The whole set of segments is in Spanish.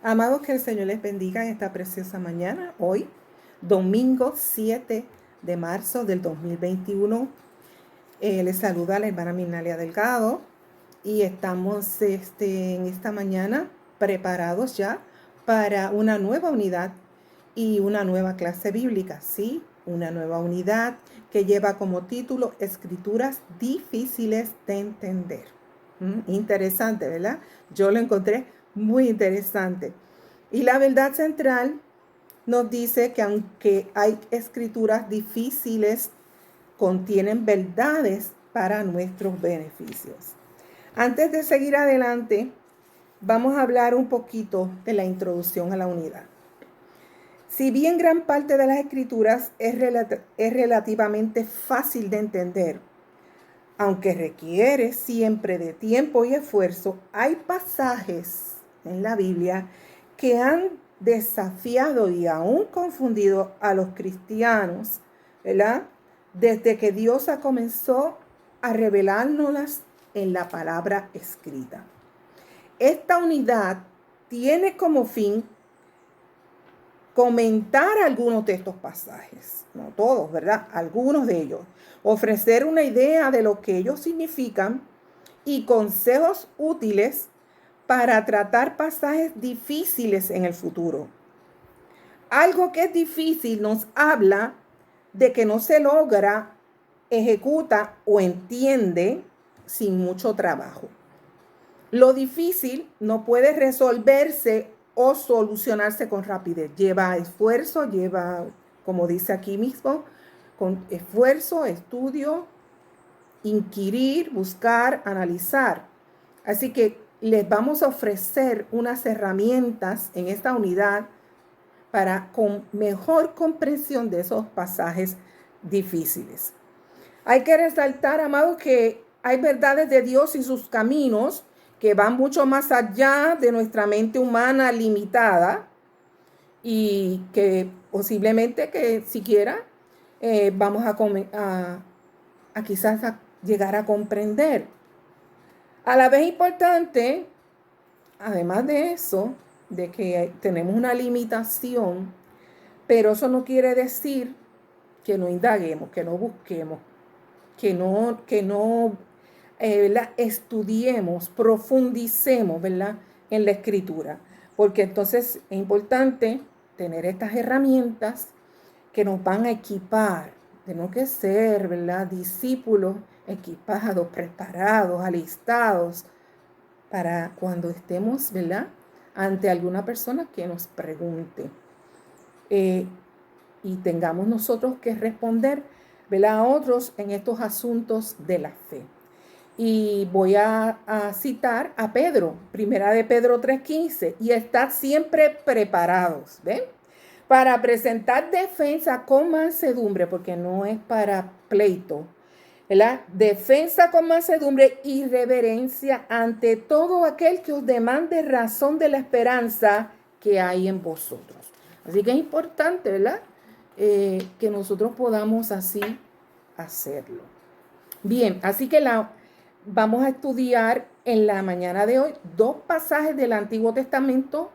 Amados, que el Señor les bendiga en esta preciosa mañana, hoy, domingo 7 de marzo del 2021. Les saluda la hermana Minalia Delgado y estamos en esta mañana preparados ya para una nueva unidad y una nueva clase bíblica, ¿sí? Una nueva unidad que lleva como título Escrituras difíciles de entender. Interesante, ¿verdad? Yo lo encontré muy interesante. Y la verdad central nos dice que aunque hay escrituras difíciles, contienen verdades para nuestros beneficios. Antes de seguir adelante, vamos a hablar un poquito de la introducción a la unidad. Si bien gran parte de las escrituras es relativamente fácil de entender, aunque requiere siempre de tiempo y esfuerzo, hay pasajes en la Biblia que han desafiado y aún confundido a los cristianos, ¿verdad? Desde que Dios comenzó a revelárnoslas en la palabra escrita. Esta unidad tiene como fin comentar algunos de estos pasajes, no todos, ¿verdad? Algunos de ellos, ofrecer una idea de lo que ellos significan y consejos útiles para tratar pasajes difíciles en el futuro. Algo que es difícil nos habla de que no se logra, ejecuta o entiende sin mucho trabajo. Lo difícil no puede resolverse o solucionarse con rapidez. Lleva esfuerzo, lleva, como dice aquí mismo, con esfuerzo, estudio, inquirir, buscar, analizar. Así que les vamos a ofrecer unas herramientas en esta unidad para con mejor comprensión de esos pasajes difíciles. Hay que resaltar, amados, que hay verdades de Dios y sus caminos que van mucho más allá de nuestra mente humana limitada y que posiblemente que siquiera vamos a quizás llegar a comprender. A la vez importante, además de eso, de que tenemos una limitación, pero eso no quiere decir que no indaguemos, que no busquemos, que no estudiemos, profundicemos, ¿verdad?, en la escritura. Porque entonces es importante tener estas herramientas que nos van a equipar. Tenemos que ser, ¿verdad?, discípulos equipados, preparados, alistados para cuando estemos, ¿verdad?, ante alguna persona que nos pregunte. Y tengamos nosotros que responder, ¿verdad?, a otros en estos asuntos de la fe. Y voy a citar a Pedro, primera de Pedro 3:15, y estad siempre preparados, ¿ven?, para presentar defensa con mansedumbre, porque no es para pleito, ¿verdad? Defensa con mansedumbre y reverencia ante todo aquel que os demande razón de la esperanza que hay en vosotros. Así que es importante, ¿verdad?, que nosotros podamos así hacerlo. Bien, así que vamos a estudiar en la mañana de hoy 2 pasajes del Antiguo Testamento,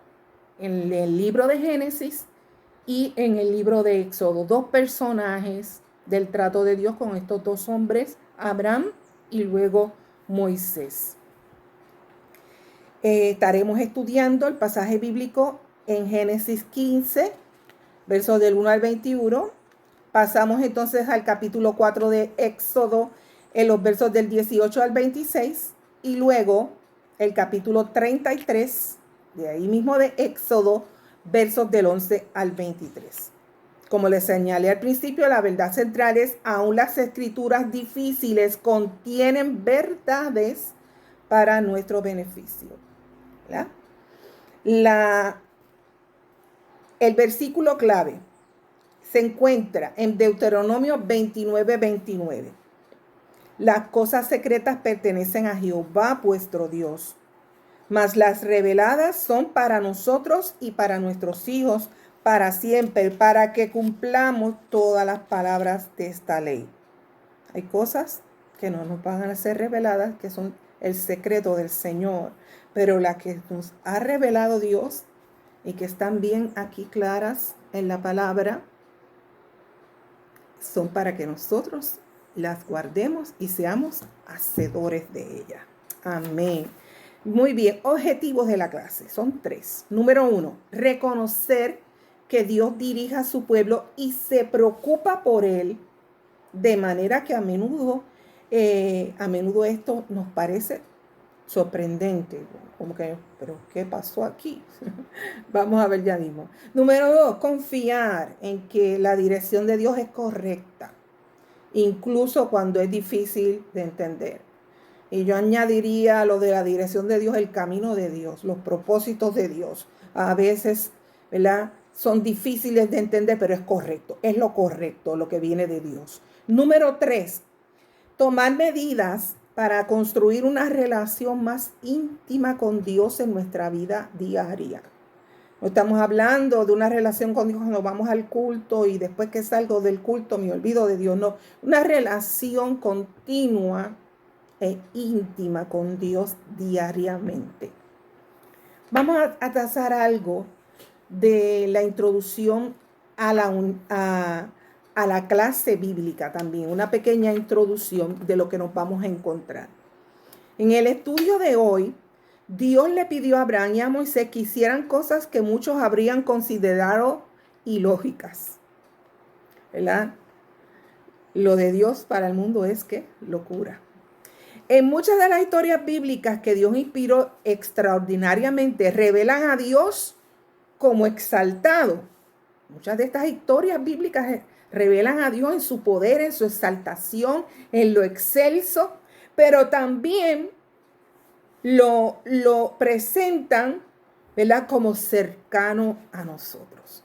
en el libro de Génesis y en el libro de Éxodo. 2 personajes del trato de Dios con estos 2 hombres, Abraham y luego Moisés. Estaremos estudiando el pasaje bíblico en Génesis 15, versos del 1 al 21. Pasamos entonces al capítulo 4 de Éxodo, en los versos del 18 al 26. Y luego el capítulo 33, de ahí mismo de Éxodo, versos del 11 al 23. Como les señalé al principio, la verdad central es: aún las escrituras difíciles contienen verdades para nuestro beneficio, ¿verdad? El versículo clave se encuentra en Deuteronomio 29:29. Las cosas secretas pertenecen a Jehová vuestro Dios, mas las reveladas son para nosotros y para nuestros hijos para siempre, para que cumplamos todas las palabras de esta ley. Hay cosas que no nos van a ser reveladas, que son el secreto del Señor, pero la que nos ha revelado Dios y que están bien aquí claras en la palabra, son para que nosotros las guardemos y seamos hacedores de ella. Amén. Muy bien, objetivos de la clase son 3. Número 1, reconocer que Dios dirige a su pueblo y se preocupa por él, de manera que a menudo esto nos parece sorprendente, como que, pero ¿qué pasó aquí? Vamos a ver ya mismo. Número 2, confiar en que la dirección de Dios es correcta, incluso cuando es difícil de entender. Y yo añadiría lo de la dirección de Dios, el camino de Dios, los propósitos de Dios. A veces, ¿verdad? Son difíciles de entender, pero es correcto, es lo correcto, lo que viene de Dios. Número 3, tomar medidas para construir una relación más íntima con Dios en nuestra vida diaria. No estamos hablando de una relación con Dios cuando vamos al culto y después que salgo del culto me olvido de Dios. No, una relación continua e íntima con Dios diariamente. Vamos a trazar algo de la introducción a la clase bíblica también, una pequeña introducción de lo que nos vamos a encontrar. En el estudio de hoy, Dios le pidió a Abraham y a Moisés que hicieran cosas que muchos habrían considerado ilógicas, ¿verdad? Lo de Dios para el mundo es que locura. En muchas de las historias bíblicas que Dios inspiró extraordinariamente, revelan a Dios como exaltado. Muchas de estas historias bíblicas revelan a Dios en su poder, en su exaltación, en lo excelso, pero también lo presentan, ¿verdad?, como cercano a nosotros.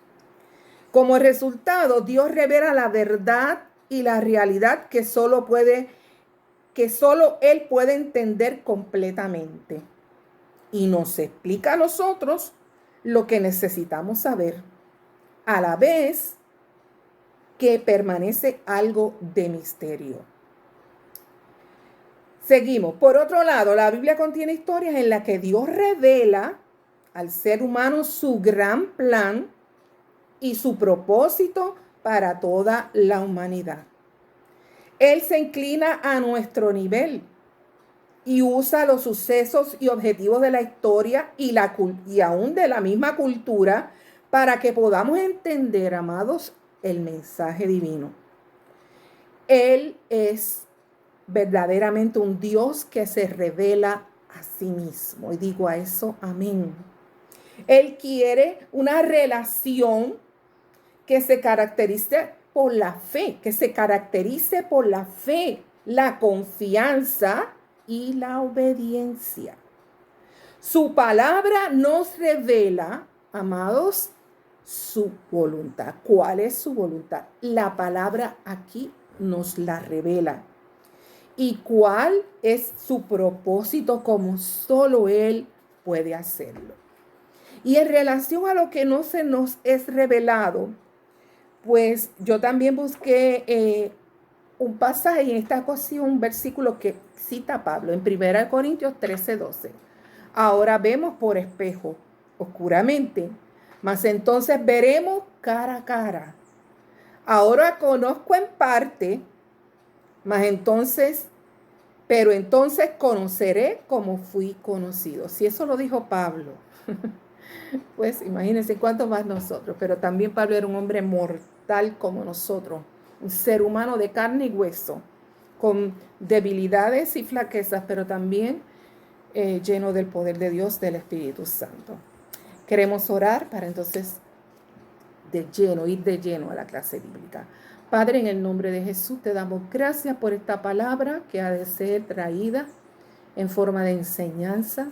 Como resultado, Dios revela la verdad y la realidad que solo Él puede entender completamente. Y nos explica a nosotros lo que necesitamos saber, a la vez que permanece algo de misterio. Seguimos. Por otro lado, la Biblia contiene historias en las que Dios revela al ser humano su gran plan y su propósito para toda la humanidad. Él se inclina a nuestro nivel y usa los sucesos y objetivos de la historia y aún de la misma cultura para que podamos entender, amados, el mensaje divino. Él es verdaderamente un Dios que se revela a sí mismo. Y digo a eso, amén. Él quiere una relación que se caracterice por la fe, la confianza y la obediencia. Su palabra nos revela, amados, su voluntad. ¿Cuál es su voluntad? La palabra aquí nos la revela. ¿Y cuál es su propósito como solo Él puede hacerlo? Y en relación a lo que no se nos es revelado, pues yo también busqué un pasaje, en esta ocasión un versículo que cita Pablo en 1 Corintios 13:12. Ahora vemos por espejo, oscuramente, mas entonces veremos cara a cara. Ahora conozco en parte, pero entonces conoceré como fui conocido. Si eso lo dijo Pablo, pues imagínense cuántos más nosotros. Pero también Pablo era un hombre mortal como nosotros, un ser humano de carne y hueso, con debilidades y flaquezas, pero también lleno del poder de Dios, del Espíritu Santo. Queremos orar para entonces ir de lleno a la clase bíblica. Padre, en el nombre de Jesús te damos gracias por esta palabra que ha de ser traída en forma de enseñanza.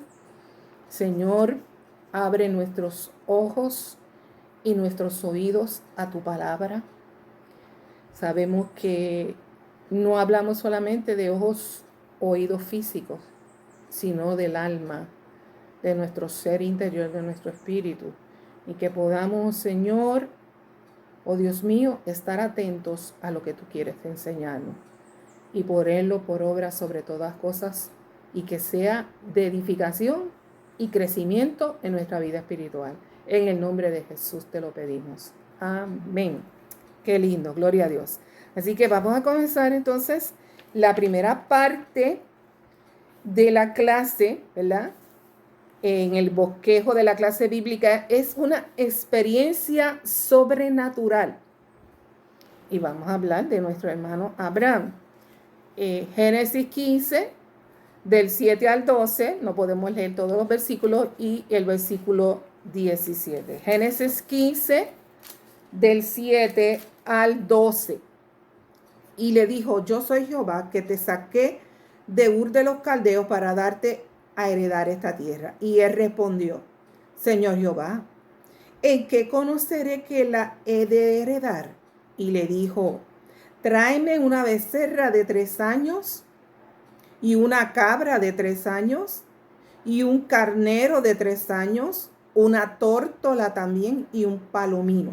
Señor, abre nuestros ojos y nuestros oídos a tu palabra. Sabemos que no hablamos solamente de ojos, oídos físicos, sino del alma, de nuestro ser interior, de nuestro espíritu. Y que podamos, Señor, oh Dios mío, estar atentos a lo que tú quieres enseñarnos y ponerlo por obra sobre todas cosas y que sea de edificación y crecimiento en nuestra vida espiritual. En el nombre de Jesús te lo pedimos. Amén. Qué lindo, gloria a Dios. Así que vamos a comenzar entonces la primera parte de la clase, ¿verdad? En el bosquejo de la clase bíblica es una experiencia sobrenatural. Y vamos a hablar de nuestro hermano Abraham. Génesis 15, del 7 al 12, no podemos leer todos los versículos, y el versículo 17. Génesis 15, del 7 al 12. Y le dijo: yo soy Jehová, que te saqué de Ur de los Caldeos para darte a heredar esta tierra. Y él respondió: Señor Jehová, ¿en qué conoceré que la he de heredar? Y le dijo: tráeme una becerra de 3 años, y una cabra de 3 años, y un carnero de 3 años, una tórtola también, y un palomino.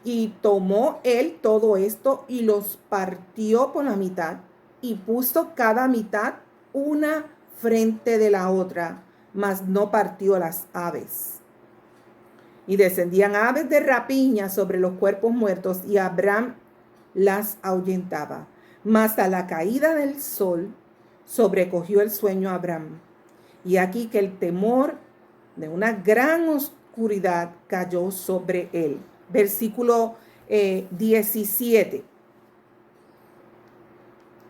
Y tomó él todo esto y los partió por la mitad, y puso cada mitad una frente de la otra, mas no partió las aves. Y descendían aves de rapiña sobre los cuerpos muertos, y Abraham las ahuyentaba. Mas a la caída del sol sobrecogió el sueño a Abraham. Y aquí que el temor de una gran oscuridad cayó sobre él. Versículo 17.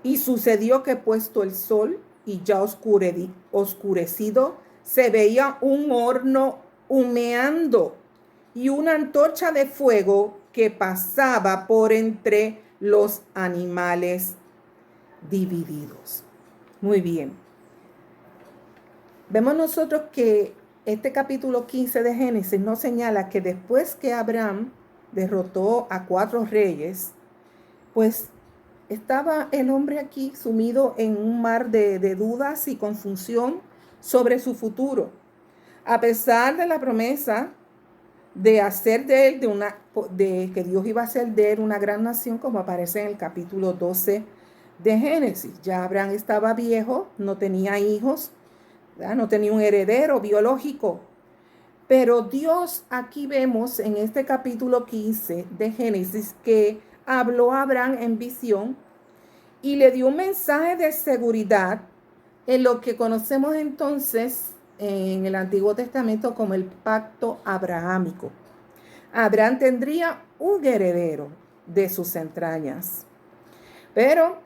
Y sucedió que puesto el sol y ya oscurecido, se veía un horno humeando y una antorcha de fuego que pasaba por entre los animales divididos. Muy bien. Vemos nosotros que este capítulo 15 de Génesis nos señala que después que Abraham derrotó a 4 reyes, pues estaba el hombre aquí sumido en un mar de dudas y confusión sobre su futuro. A pesar de la promesa de hacer de él, de que Dios iba a hacer de él una gran nación, como aparece en el capítulo 12 de Génesis. Ya Abraham estaba viejo, no tenía hijos, ¿verdad? No tenía un heredero biológico. Pero Dios, aquí vemos en este capítulo 15 de Génesis, que habló a Abraham en visión y le dio un mensaje de seguridad en lo que conocemos entonces en el Antiguo Testamento como el pacto abrahámico. Abraham tendría un heredero de sus entrañas. Pero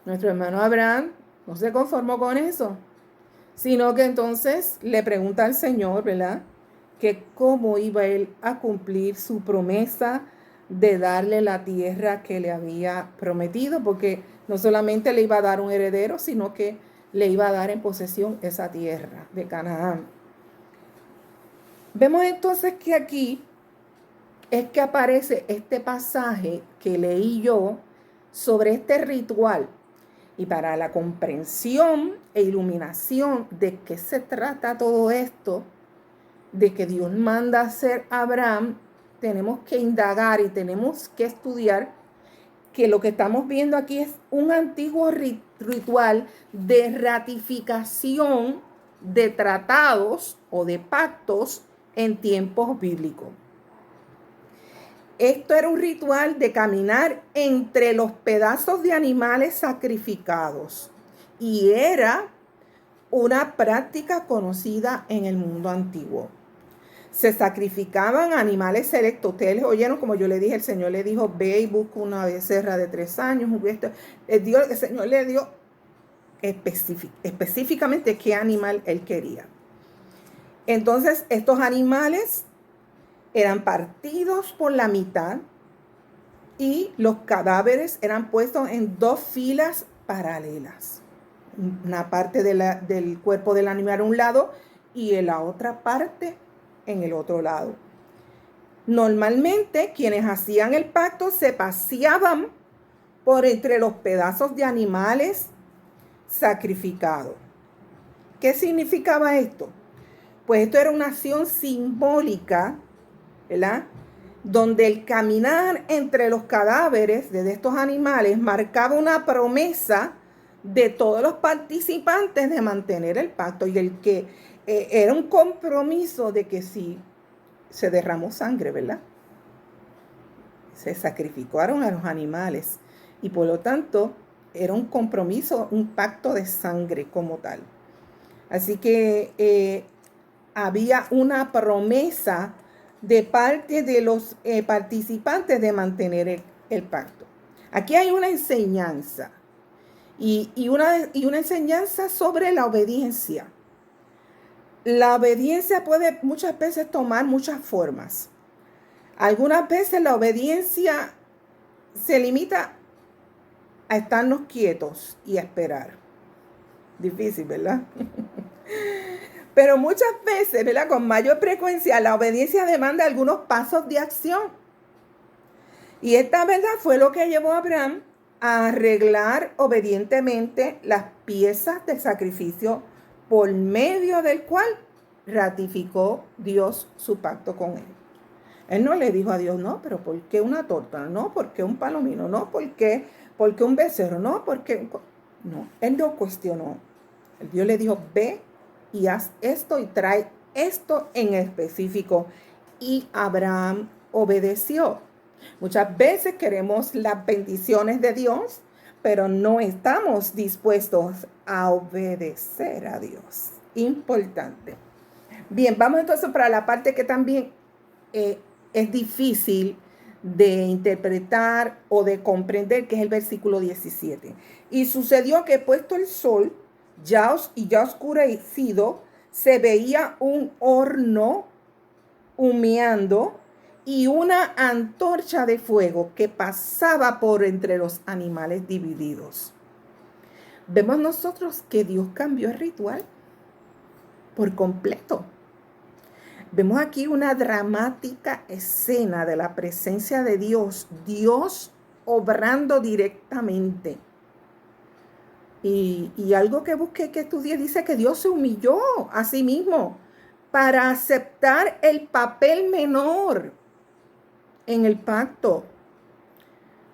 nuestro hermano Abraham no se conformó con eso, sino que entonces le pregunta al Señor, ¿verdad?, que cómo iba él a cumplir su promesa de darle la tierra que le había prometido, porque no solamente le iba a dar un heredero, sino que le iba a dar en posesión esa tierra de Canaán. Vemos entonces que aquí es que aparece este pasaje que leí yo sobre este ritual. Y para la comprensión e iluminación de qué se trata todo esto, de que Dios manda a hacer a Abraham, tenemos que indagar y tenemos que estudiar que lo que estamos viendo aquí es un antiguo ritual de ratificación de tratados o de pactos en tiempos bíblicos. Esto era un ritual de caminar entre los pedazos de animales sacrificados y era una práctica conocida en el mundo antiguo. Se sacrificaban animales selectos. Ustedes oyeron, como yo le dije, el Señor le dijo: ve y busca una becerra de 3 años. El Señor le dio específicamente qué animal él quería. Entonces, estos animales eran partidos por la mitad y los cadáveres eran puestos en 2 filas paralelas. Una parte del cuerpo del animal a un lado y en la otra parte en el otro lado. Normalmente quienes hacían el pacto se paseaban por entre los pedazos de animales sacrificados. ¿Qué significaba esto? Pues esto era una acción simbólica, ¿verdad?, donde el caminar entre los cadáveres de estos animales marcaba una promesa de todos los participantes de mantener el pacto, y el que era un compromiso de que si se derramó sangre, ¿verdad? Se sacrificaron a los animales y por lo tanto era un compromiso, un pacto de sangre como tal. Así que había una promesa de parte de los participantes de mantener el pacto. Aquí hay una enseñanza y una enseñanza sobre la obediencia. La obediencia puede muchas veces tomar muchas formas. Algunas veces la obediencia se limita a estarnos quietos y a esperar. Difícil, ¿verdad? Pero muchas veces, ¿verdad? Con mayor frecuencia, la obediencia demanda algunos pasos de acción. Y esta verdad fue lo que llevó a Abraham a arreglar obedientemente las piezas del sacrificio por medio del cual ratificó Dios su pacto con él. Él no le dijo a Dios, no, pero ¿por qué una torta? No, ¿por qué un palomino? No, ¿por qué un becerro? No, ¿por qué? No, él no cuestionó. Dios le dijo, ve y haz esto y trae esto en específico. Y Abraham obedeció. Muchas veces queremos las bendiciones de Dios, pero no estamos dispuestos a obedecer a Dios. Importante. Bien, vamos entonces para la parte que también es difícil de interpretar o de comprender, que es el versículo 17. Y sucedió que puesto el sol, ya oscurecido, se veía un horno humeando y una antorcha de fuego que pasaba por entre los animales divididos. Vemos nosotros que Dios cambió el ritual por completo. Vemos aquí una dramática escena de la presencia de Dios, Dios obrando directamente. Y algo que busqué, que estudié, dice que Dios se humilló a sí mismo para aceptar el papel menor en el pacto.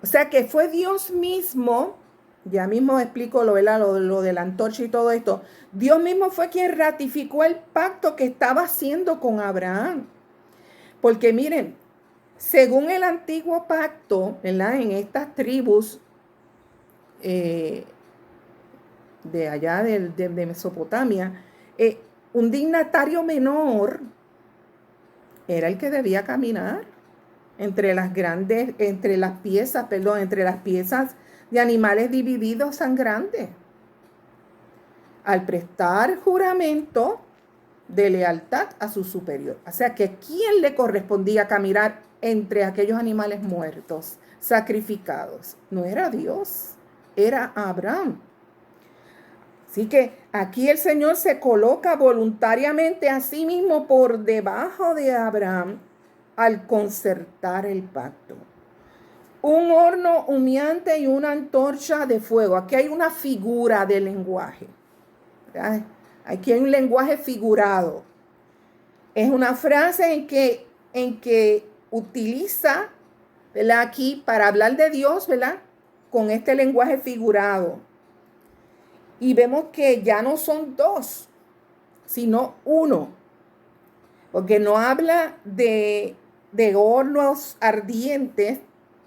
O sea que fue Dios mismo, ya mismo explico lo de la antorcha y todo esto. Dios mismo fue quien ratificó el pacto que estaba haciendo con Abraham. Porque miren, según el antiguo pacto, ¿verdad? En estas tribus de allá de Mesopotamia, un dignatario menor era el que debía caminar entre las piezas de animales divididos tan grandes, al prestar juramento de lealtad a su superior. O sea que ¿a quién le correspondía caminar entre aquellos animales muertos, sacrificados? No era Dios, era Abraham. Así que aquí el Señor se coloca voluntariamente a sí mismo por debajo de Abraham al concertar el pacto. Un horno humeante y una antorcha de fuego. Aquí hay una figura de lenguaje. ¿Verdad? Aquí hay un lenguaje figurado. Es una frase en que utiliza, ¿verdad? Aquí para hablar de Dios, ¿verdad? Con este lenguaje figurado. Y vemos que ya no son dos, sino uno. Porque no habla de hornos ardientes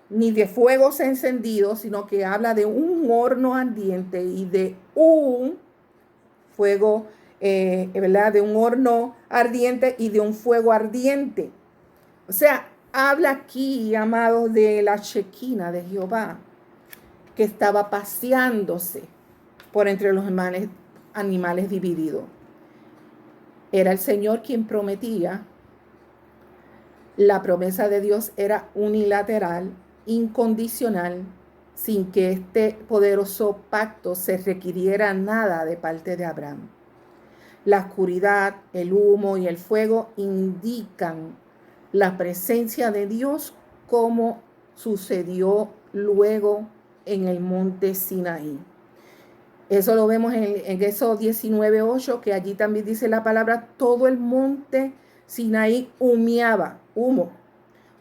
ni de fuegos encendidos, sino que habla de un horno ardiente y de un fuego, ¿verdad? De un horno ardiente y de un fuego ardiente. O sea, habla aquí, amados, de la Shekinah de Jehová, que estaba paseándose por entre los animales divididos. Era el Señor quien prometía. La promesa de Dios era unilateral, incondicional, sin que este poderoso pacto se requiriera nada de parte de Abraham. La oscuridad, el humo y el fuego indican la presencia de Dios, como sucedió luego en el monte Sinaí. Eso lo vemos en Éxodo 19:8, que allí también dice la palabra, todo el monte Sinaí humeaba, humo,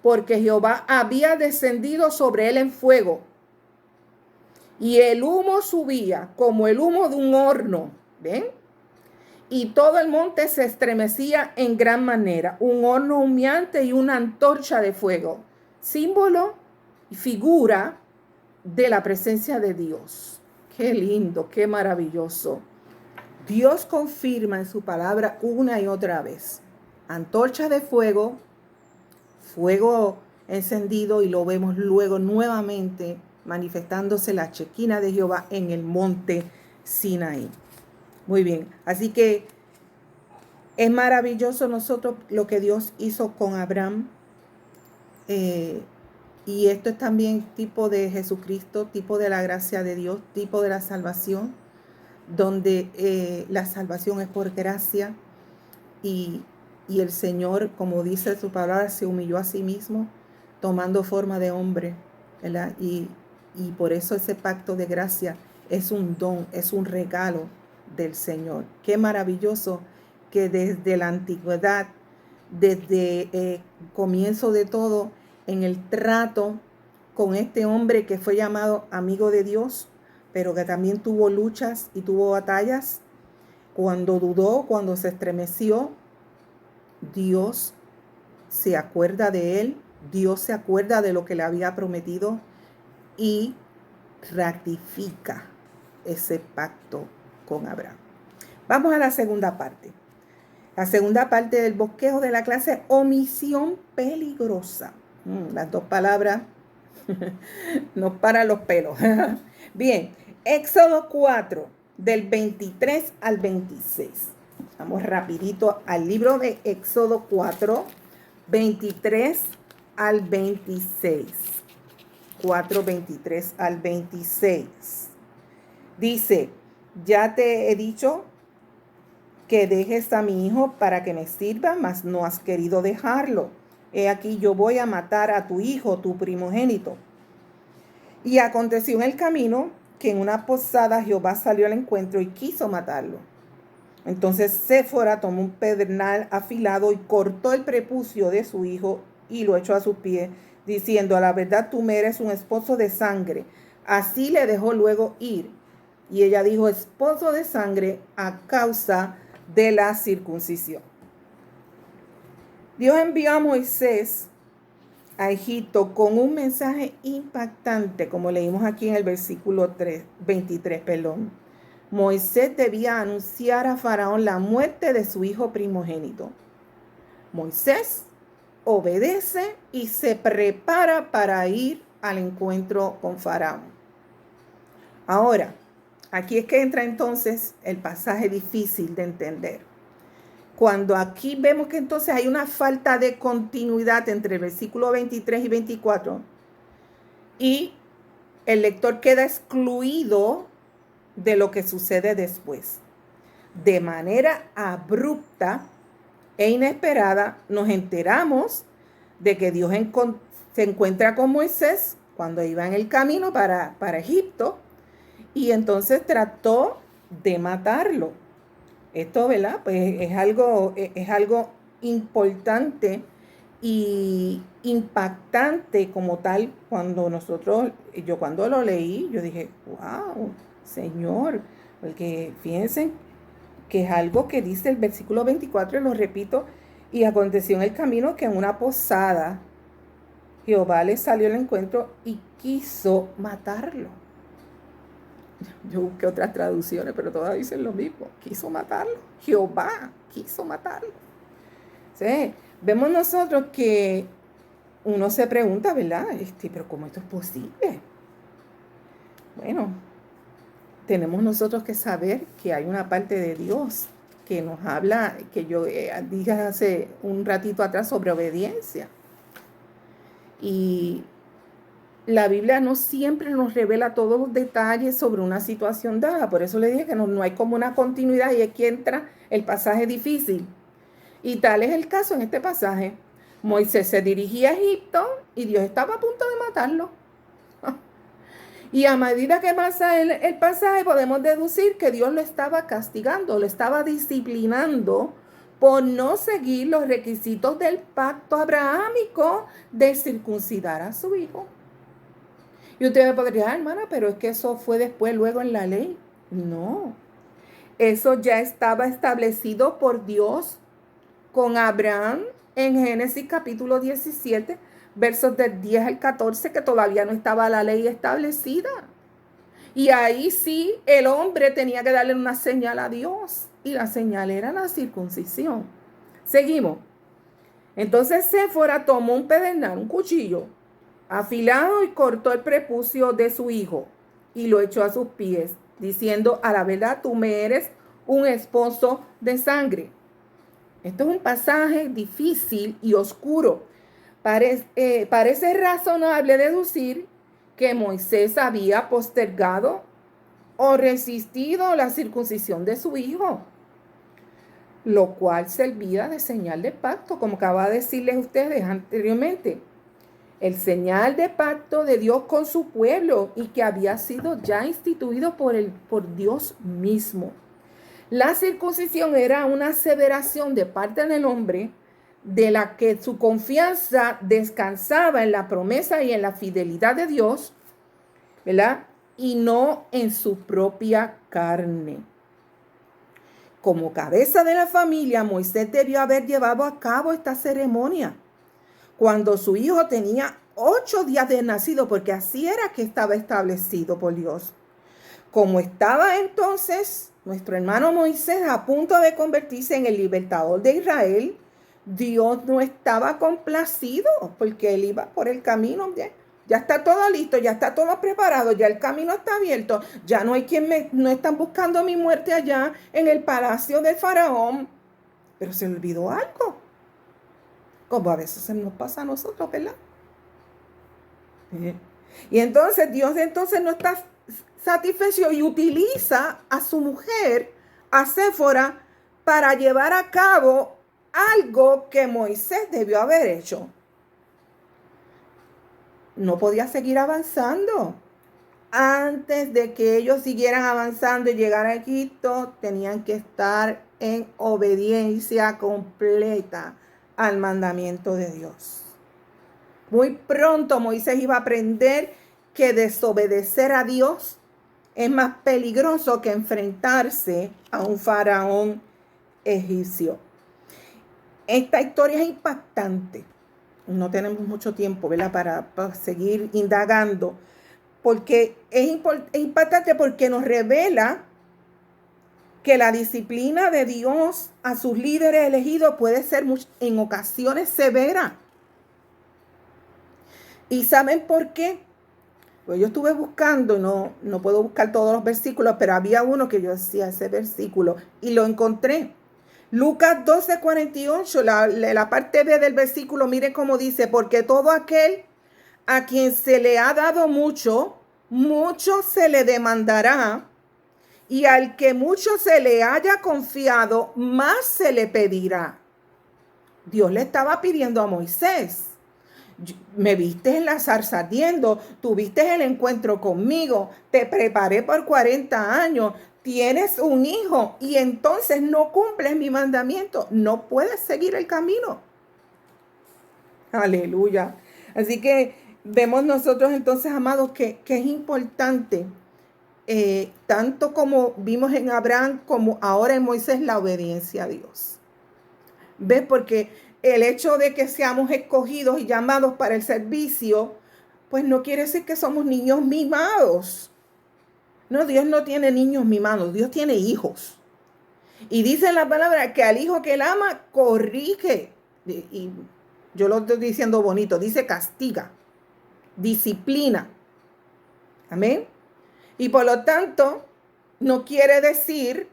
porque Jehová había descendido sobre él en fuego. Y el humo subía como el humo de un horno, ¿ven? y todo el monte se estremecía en gran manera. Un horno humeante y una antorcha de fuego, símbolo y figura de la presencia de Dios. Qué lindo, qué maravilloso. Dios confirma en su palabra una y otra vez. Antorcha de fuego, fuego encendido, y lo vemos luego nuevamente manifestándose la Shekinah de Jehová en el monte Sinaí. Muy bien, así que es maravilloso nosotros lo que Dios hizo con Abraham. Y esto es también tipo de Jesucristo, tipo de la gracia de Dios, tipo de la salvación, donde la salvación es por gracia y el Señor, como dice su palabra, se humilló a sí mismo tomando forma de hombre, ¿verdad? Y por eso ese pacto de gracia es un don, es un regalo del Señor. Qué maravilloso que desde la antigüedad, desde comienzo de todo, en el trato con este hombre que fue llamado amigo de Dios, pero que también tuvo luchas y tuvo batallas, cuando dudó, cuando se estremeció, Dios se acuerda de él, Dios se acuerda de lo que le había prometido y ratifica ese pacto con Abraham. Vamos a la segunda parte. La segunda parte del bosquejo de la clase, omisión peligrosa. Las dos palabras nos paran los pelos. Bien, Éxodo 4, del 23 al 26. Vamos rapidito al libro de Éxodo 4, 23 al 26. 4, 23 al 26. Dice, ya te he dicho que dejes a mi hijo para que me sirva, mas no has querido dejarlo. He aquí, yo voy a matar a tu hijo, tu primogénito. Y aconteció en el camino que en una posada Jehová salió al encuentro y quiso matarlo. Entonces Séfora tomó un pedernal afilado y cortó el prepucio de su hijo y lo echó a sus pies, diciendo, a la verdad tú me eres un esposo de sangre. Así le dejó luego ir. Y ella dijo, esposo de sangre, a causa de la circuncisión. Dios envió a Moisés a Egipto con un mensaje impactante, como leímos aquí en el versículo 23. Moisés debía anunciar a Faraón la muerte de su hijo primogénito. Moisés obedece y se prepara para ir al encuentro con Faraón. Ahora, aquí es que entra entonces el pasaje difícil de entender. Cuando aquí vemos que entonces hay una falta de continuidad entre el versículo 23 y 24 y el lector queda excluido de lo que sucede después. De manera abrupta e inesperada nos enteramos de que Dios se encuentra con Moisés cuando iba en el camino para Egipto y entonces trató de matarlo. Esto, ¿verdad? Pues es algo importante y impactante como tal. Yo cuando lo leí, yo dije, wow, Señor, porque fíjense que es algo que dice el versículo 24, y lo repito, y aconteció en el camino que en una posada Jehová le salió al encuentro y quiso matarlo. Yo busqué otras traducciones, pero todas dicen lo mismo. Quiso matarlo. Jehová quiso matarlo. ¿Sí? Vemos nosotros que uno se pregunta, ¿verdad? Pero ¿cómo esto es posible? Bueno, tenemos nosotros que saber que hay una parte de Dios que nos habla, que yo dije hace un ratito atrás, sobre obediencia. Y la Biblia no siempre nos revela todos los detalles sobre una situación dada. Por eso le dije que no hay como una continuidad, y aquí entra el pasaje difícil. Y tal es el caso en este pasaje. Moisés se dirigía a Egipto y Dios estaba a punto de matarlo. Y a medida que pasa el pasaje podemos deducir que Dios lo estaba castigando, lo estaba disciplinando por no seguir los requisitos del pacto abrahámico de circuncidar a su hijo. Y usted me podría decir, hermana, pero es que eso fue después, luego en la ley. No. Eso ya estaba establecido por Dios con Abraham en Génesis capítulo 17, versos del 10 al 14, que todavía no estaba la ley establecida. Y ahí sí el hombre tenía que darle una señal a Dios, y la señal era la circuncisión. Seguimos. Entonces Séfora tomó un pedernal, un cuchillo afilado, y cortó el prepucio de su hijo y lo echó a sus pies, diciendo: a la verdad, tú me eres un esposo de sangre. Esto es un pasaje difícil y oscuro. Parece razonable deducir que Moisés había postergado o resistido la circuncisión de su hijo, lo cual servía de señal de pacto, como acaba de decirles ustedes anteriormente. El señal de pacto de Dios con su pueblo, y que había sido ya instituido por Dios mismo. La circuncisión era una aseveración de parte del hombre de la que su confianza descansaba en la promesa y en la fidelidad de Dios, ¿verdad? Y no en su propia carne. Como cabeza de la familia, Moisés debió haber llevado a cabo esta ceremonia cuando su hijo tenía 8 días de nacido, porque así era que estaba establecido por Dios. Como estaba entonces nuestro hermano Moisés a punto de convertirse en el libertador de Israel, Dios no estaba complacido, porque él iba por el camino. Ya está todo listo, ya está todo preparado, ya el camino está abierto, ya no hay no están buscando mi muerte allá en el palacio del faraón. Pero se le olvidó algo, como a veces nos pasa a nosotros, ¿verdad? Y entonces Dios no está satisfecho y utiliza a su mujer, a Séfora, para llevar a cabo algo que Moisés debió haber hecho. No podía seguir avanzando. Antes de que ellos siguieran avanzando y llegar a Egipto, tenían que estar en obediencia completa al mandamiento de Dios. Muy pronto Moisés iba a aprender que desobedecer a Dios es más peligroso que enfrentarse a un faraón egipcio. Esta historia es impactante. No tenemos mucho tiempo, ¿verdad?, para seguir indagando, porque es impactante porque nos revela que la disciplina de Dios a sus líderes elegidos puede ser en ocasiones severa. ¿Y saben por qué? Pues yo estuve buscando, no puedo buscar todos los versículos, pero había uno que yo decía ese versículo y lo encontré. Lucas 12:48, la parte B del versículo, mire cómo dice: porque todo aquel a quien se le ha dado mucho, mucho se le demandará, y al que mucho se le haya confiado, más se le pedirá. Dios le estaba pidiendo a Moisés: me viste en la zarza ardiendo, tuviste el encuentro conmigo, te preparé por 40 años, tienes un hijo y entonces no cumples mi mandamiento, no puedes seguir el camino. Aleluya. Así que vemos nosotros entonces, amados, que es importante, tanto como vimos en Abraham como ahora en Moisés, la obediencia a Dios. ¿Ves? Porque el hecho de que seamos escogidos y llamados para el servicio, pues no quiere decir que somos niños mimados. No, Dios no tiene niños mimados, Dios tiene hijos. Y dice la palabra que al hijo que él ama, corrige. Y yo lo estoy diciendo bonito, dice castiga, disciplina. Amén. Y por lo tanto, no quiere decir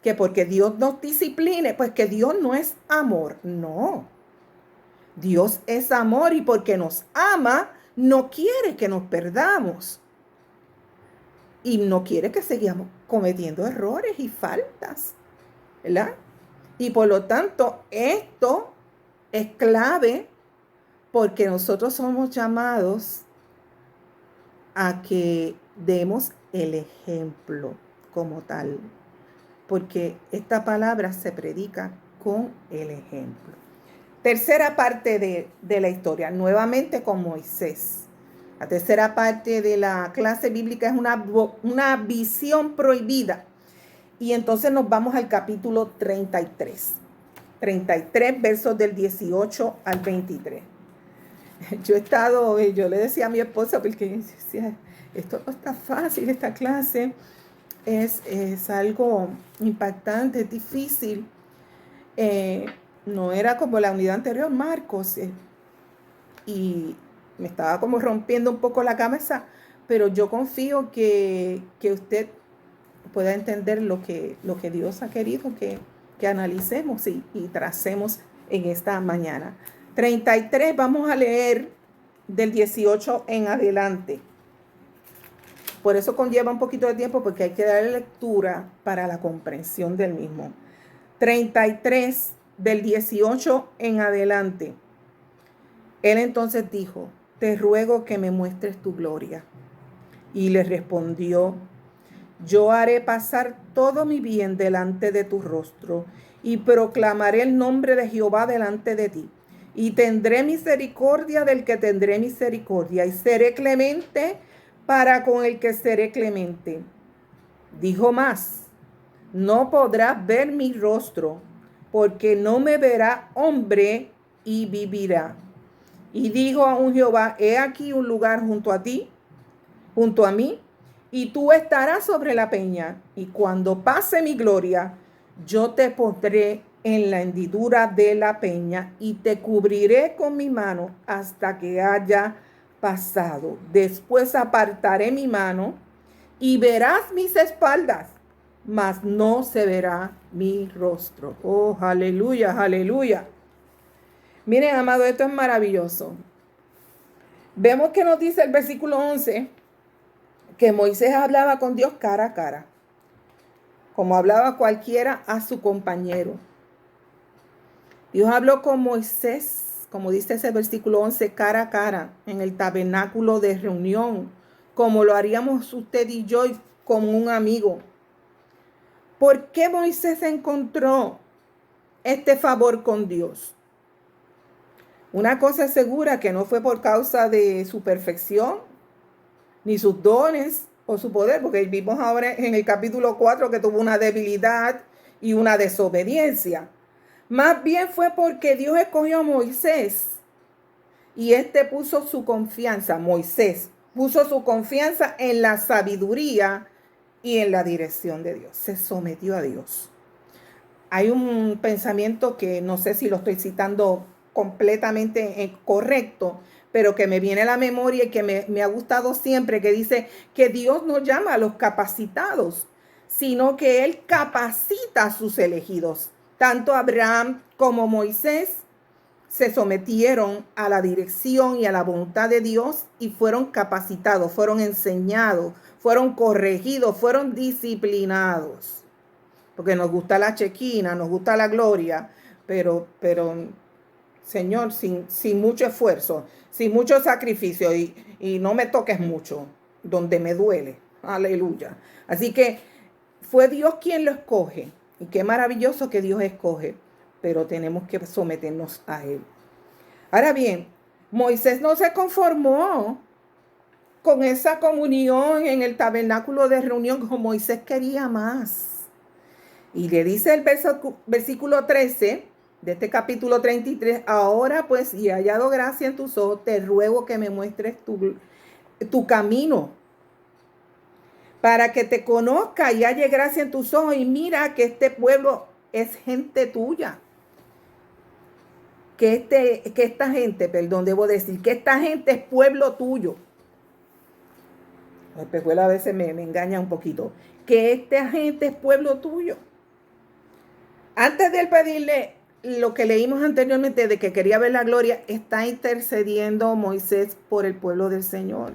que porque Dios nos discipline, pues que Dios no es amor. No. Dios es amor, y porque nos ama, no quiere que nos perdamos. Y no quiere que sigamos cometiendo errores y faltas, ¿verdad? Y por lo tanto, esto es clave, porque nosotros somos llamados a que demos el ejemplo como tal, porque esta palabra se predica con el ejemplo. Tercera parte de la historia, nuevamente con Moisés. La tercera parte de la clase bíblica es una visión prohibida. Y entonces nos vamos al capítulo 33. 33 versos del 18 al 23. Yo le decía a mi esposa, porque decía, esto no está fácil, esta clase es algo impactante, es difícil. No era como la unidad anterior, Marcos, y me estaba como rompiendo un poco la cabeza, pero yo confío que usted pueda entender lo que Dios ha querido que analicemos y tracemos en esta mañana. 33, vamos a leer del 18 en adelante. Por eso conlleva un poquito de tiempo, porque hay que darle lectura para la comprensión del mismo. 33 del 18 en adelante. Él entonces dijo: te ruego que me muestres tu gloria. Y le respondió: yo haré pasar todo mi bien delante de tu rostro, y proclamaré el nombre de Jehová delante de ti. Y tendré misericordia del que tendré misericordia, y seré clemente para con el que seré clemente. Dijo más: no podrás ver mi rostro, porque no me verá hombre y vivirá. Y dijo aún Jehová: he aquí un lugar junto a ti, junto a mí, y tú estarás sobre la peña. Y cuando pase mi gloria, yo te pondré en la hendidura de la peña y te cubriré con mi mano hasta que haya pasado. Después apartaré mi mano y verás mis espaldas, mas no se verá mi rostro. Oh, aleluya, aleluya. Miren, amado, esto es maravilloso. Vemos que nos dice el versículo 11 que Moisés hablaba con Dios cara a cara, como hablaba cualquiera a su compañero. Dios habló con Moisés, como dice ese versículo 11, cara a cara, en el tabernáculo de reunión, como lo haríamos usted y yo como un amigo. ¿Por qué Moisés encontró este favor con Dios? Una cosa es segura, que no fue por causa de su perfección, ni sus dones o su poder, porque vimos ahora en el capítulo 4 que tuvo una debilidad y una desobediencia. Más bien fue porque Dios escogió a Moisés y puso su confianza, Moisés puso su confianza en la sabiduría y en la dirección de Dios. Se sometió a Dios. Hay un pensamiento que no sé si lo estoy citando completamente correcto, pero que me viene a la memoria y que me ha gustado siempre, que dice que Dios no llama a los capacitados, sino que Él capacita a sus elegidos. Tanto Abraham como Moisés se sometieron a la dirección y a la voluntad de Dios y fueron capacitados, fueron enseñados, fueron corregidos, fueron disciplinados. Porque nos gusta la chequina, nos gusta la gloria, pero Señor, sin mucho esfuerzo, sin mucho sacrificio, y no me toques mucho, donde me duele. Aleluya. Así que fue Dios quien lo escoge. Y qué maravilloso que Dios escoge, pero tenemos que someternos a Él. Ahora bien, Moisés no se conformó con esa comunión en el tabernáculo de reunión. Moisés quería más. Y le dice el versículo 13 de este capítulo 33, ahora pues, y hallado gracia en tus ojos, te ruego que me muestres tu camino, para que te conozca y halle gracia en tus ojos, y mira que este pueblo es gente tuya. Que esta gente es pueblo tuyo. El espejuelo a veces me engaña un poquito. Que esta gente es pueblo tuyo. Antes de él pedirle lo que leímos anteriormente de que quería ver la gloria, está intercediendo Moisés por el pueblo del Señor.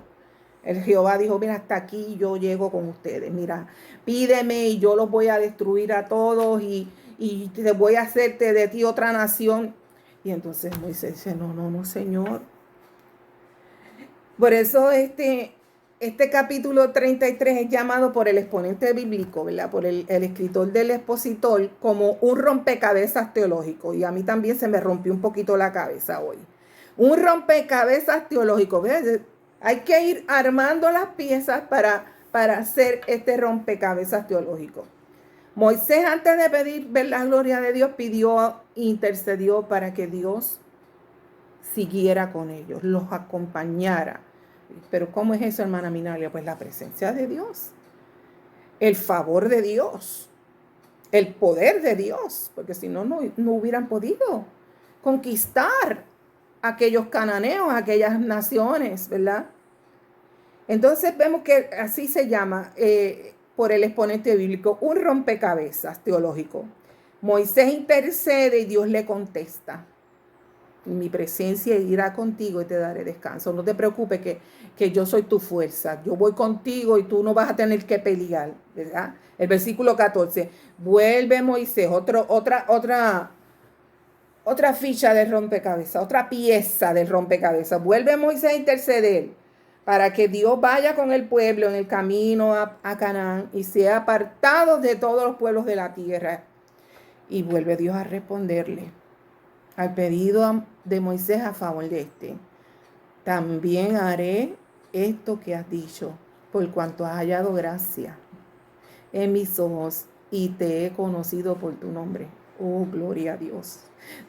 El Jehová dijo: mira, hasta aquí yo llego con ustedes. Mira, pídeme y yo los voy a destruir a todos y te voy a hacerte de ti otra nación. Y entonces Moisés dice: no, Señor. Por eso este capítulo 33 es llamado por el exponente bíblico, ¿verdad? Por el escritor del expositor, como un rompecabezas teológico. Y a mí también se me rompió un poquito la cabeza hoy. Un rompecabezas teológico. ¿Ves? Hay que ir armando las piezas para hacer este rompecabezas teológico. Moisés, antes de pedir ver la gloria de Dios, intercedió para que Dios siguiera con ellos, los acompañara. Pero ¿cómo es eso, hermana Minalia? Pues la presencia de Dios, el favor de Dios, el poder de Dios, porque si no, no hubieran podido conquistar aquellos cananeos, aquellas naciones, ¿verdad? Entonces vemos que así se llama, por el exponente bíblico, un rompecabezas teológico. Moisés intercede y Dios le contesta: mi presencia irá contigo y te daré descanso. No te preocupes que yo soy tu fuerza. Yo voy contigo y tú no vas a tener que pelear, ¿verdad? El versículo 14. Vuelve Moisés, otra ficha del rompecabezas, otra pieza del rompecabezas. Vuelve Moisés a interceder para que Dios vaya con el pueblo en el camino a Canaán y sea apartado de todos los pueblos de la tierra. Y vuelve Dios a responderle al pedido de Moisés a favor de este: también haré esto que has dicho, por cuanto has hallado gracia en mis ojos y te he conocido por tu nombre. Oh, gloria a Dios.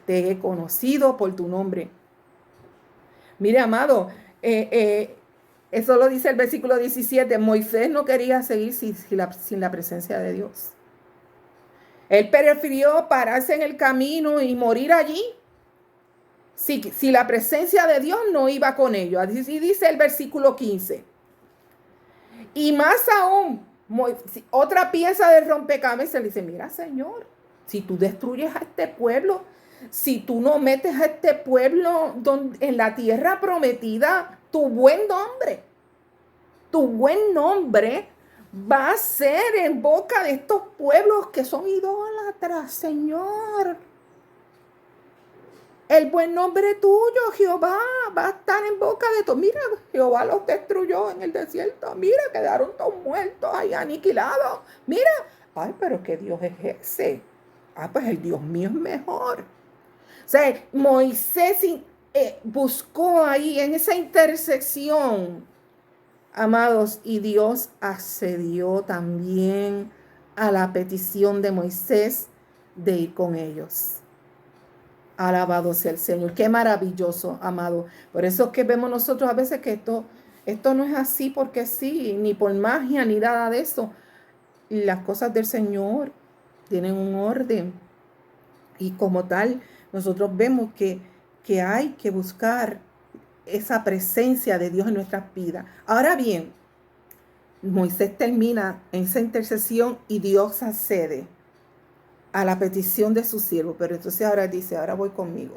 Te he conocido por tu nombre. Mire, amado, eso lo dice el versículo 17. Moisés no quería seguir sin la presencia de Dios. Él prefirió pararse en el camino y morir allí si la presencia de Dios no iba con ellos. Así dice el versículo 15. Y más aún, otra pieza del rompecabezas le dice: mira, Señor, si tú destruyes a este pueblo, si tú no metes a este pueblo en la tierra prometida, tu buen nombre va a ser en boca de estos pueblos que son idólatras, Señor. El buen nombre tuyo, Jehová, va a estar en boca de todos. Mira, Jehová los destruyó en el desierto. Mira, quedaron todos muertos ahí, aniquilados. Mira, ay, pero ¿qué Dios es ese? Ah, pues el Dios mío es mejor. O sea, Moisés buscó ahí en esa intersección, amados, y Dios accedió también a la petición de Moisés de ir con ellos. Alabado sea el Señor. Qué maravilloso, amado. Por eso es que vemos nosotros a veces que esto no es así porque sí, ni por magia, ni nada de eso. Las cosas del Señor tienen un orden. Y como tal, nosotros vemos que hay que buscar esa presencia de Dios en nuestras vidas. Ahora bien, Moisés termina en esa intercesión y Dios accede a la petición de su siervo. Pero entonces ahora dice: ahora voy conmigo,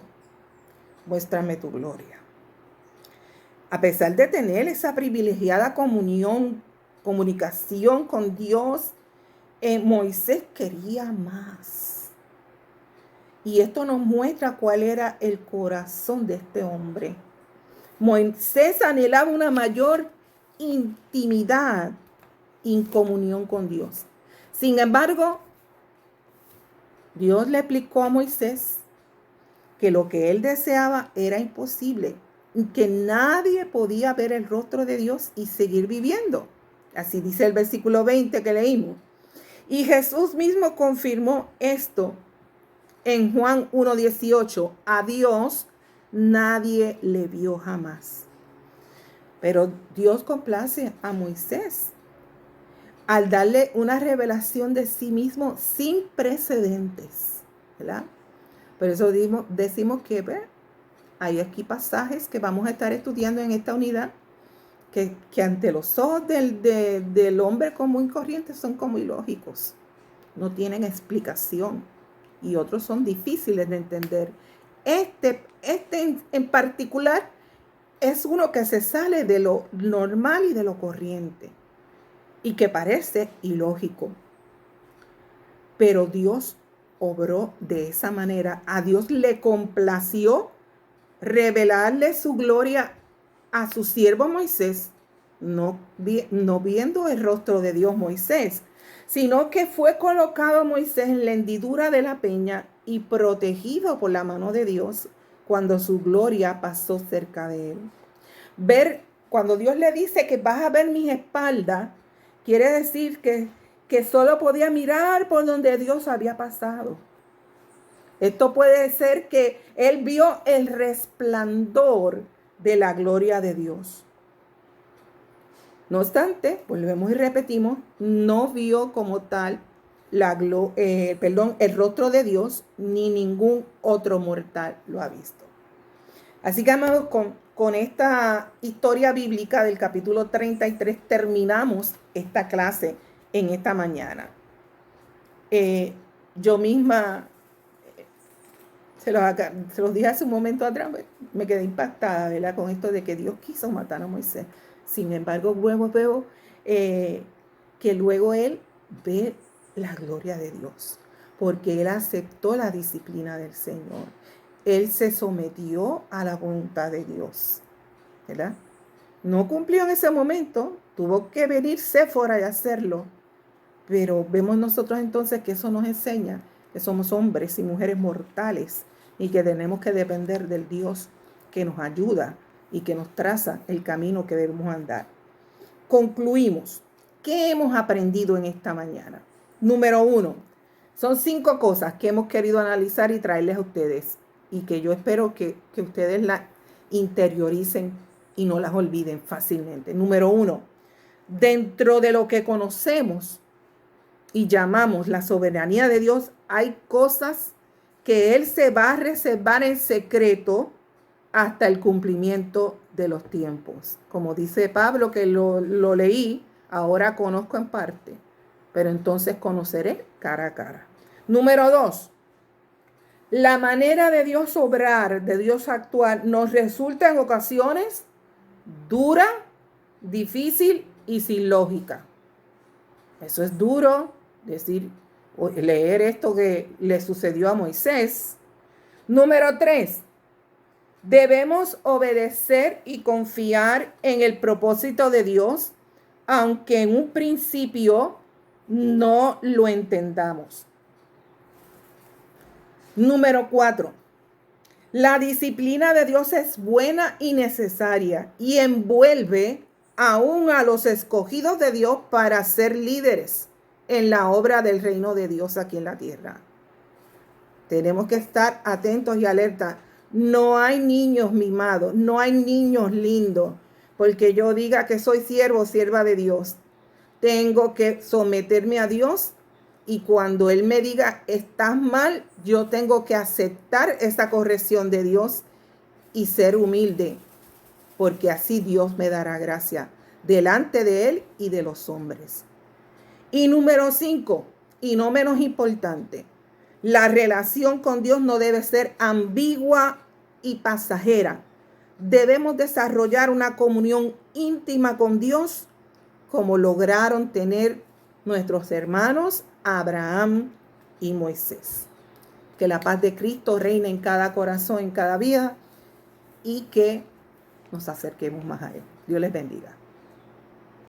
muéstrame tu gloria. A pesar de tener esa privilegiada comunicación con Dios, Moisés quería más. Y esto nos muestra cuál era el corazón de este hombre. Moisés anhelaba una mayor intimidad y comunión con Dios. Sin embargo, Dios le explicó a Moisés que lo que él deseaba era imposible, que nadie podía ver el rostro de Dios y seguir viviendo. Así dice el versículo 20 que leímos. Y Jesús mismo confirmó esto en Juan 1:18. A Dios nadie le vio jamás. Pero Dios complace a Moisés al darle una revelación de sí mismo sin precedentes, ¿verdad? Por eso decimos que hay aquí pasajes que vamos a estar estudiando en esta unidad que ante los ojos del hombre común y corriente son como ilógicos, no tienen explicación, y otros son difíciles de entender. Este en particular es uno que se sale de lo normal y de lo corriente y que parece ilógico. Pero Dios obró de esa manera. A Dios le complació revelarle su gloria a su siervo Moisés, no viendo el rostro de Dios Moisés, sino que fue colocado Moisés en la hendidura de la peña y protegido por la mano de Dios cuando su gloria pasó cerca de él. Cuando Dios le dice que vas a ver mis espaldas, quiere decir que que solo podía mirar por donde Dios había pasado. Esto puede ser que él vio el resplandor de la gloria de Dios. No obstante, volvemos y repetimos, no vio como tal el rostro de Dios, ni ningún otro mortal lo ha visto. Así que, amados, con esta historia bíblica del capítulo 33 terminamos esta clase en esta mañana. Yo misma, se los dije hace un momento atrás, me quedé impactada, ¿verdad?, con esto de que Dios quiso matar a Moisés. Sin embargo, luego veo que luego él ve la gloria de Dios, porque él aceptó la disciplina del Señor. Él se sometió a la voluntad de Dios, ¿verdad? No cumplió en ese momento, tuvo que venir Séfora y hacerlo, pero vemos nosotros entonces que eso nos enseña que somos hombres y mujeres mortales y que tenemos que depender del Dios que nos ayuda y que nos traza el camino que debemos andar. Concluimos. ¿Qué hemos aprendido en esta mañana? Número 1. Son 5 cosas que hemos querido analizar y traerles a ustedes y que yo espero que ustedes las interioricen y no las olviden fácilmente. Número 1. Dentro de lo que conocemos y llamamos la soberanía de Dios, hay cosas que Él se va a reservar en secreto hasta el cumplimiento de los tiempos. Como dice Pablo, que lo leí, ahora conozco en parte, pero entonces conoceré cara a cara. Número 2, la manera de Dios obrar, de Dios actuar, nos resulta en ocasiones dura, difícil y sin lógica. Eso es duro, leer esto que le sucedió a Moisés. Número 3, debemos obedecer y confiar en el propósito de Dios, aunque en un principio no lo entendamos. Número 4, la disciplina de Dios es buena y necesaria y envuelve aún a los escogidos de Dios para ser líderes en la obra del reino de Dios aquí en la tierra. Tenemos que estar atentos y alertas. No hay niños mimados, no hay niños lindos, porque yo diga que soy siervo o sierva de Dios. Tengo que someterme a Dios y cuando Él me diga, estás mal, yo tengo que aceptar esa corrección de Dios y ser humilde, porque así Dios me dará gracia delante de Él y de los hombres. Y número 5, y no menos importante, la relación con Dios no debe ser ambigua y pasajera. Debemos desarrollar una comunión íntima con Dios como lograron tener nuestros hermanos Abraham y Moisés. Que la paz de Cristo reine en cada corazón, en cada vida y que nos acerquemos más a Él. Dios les bendiga.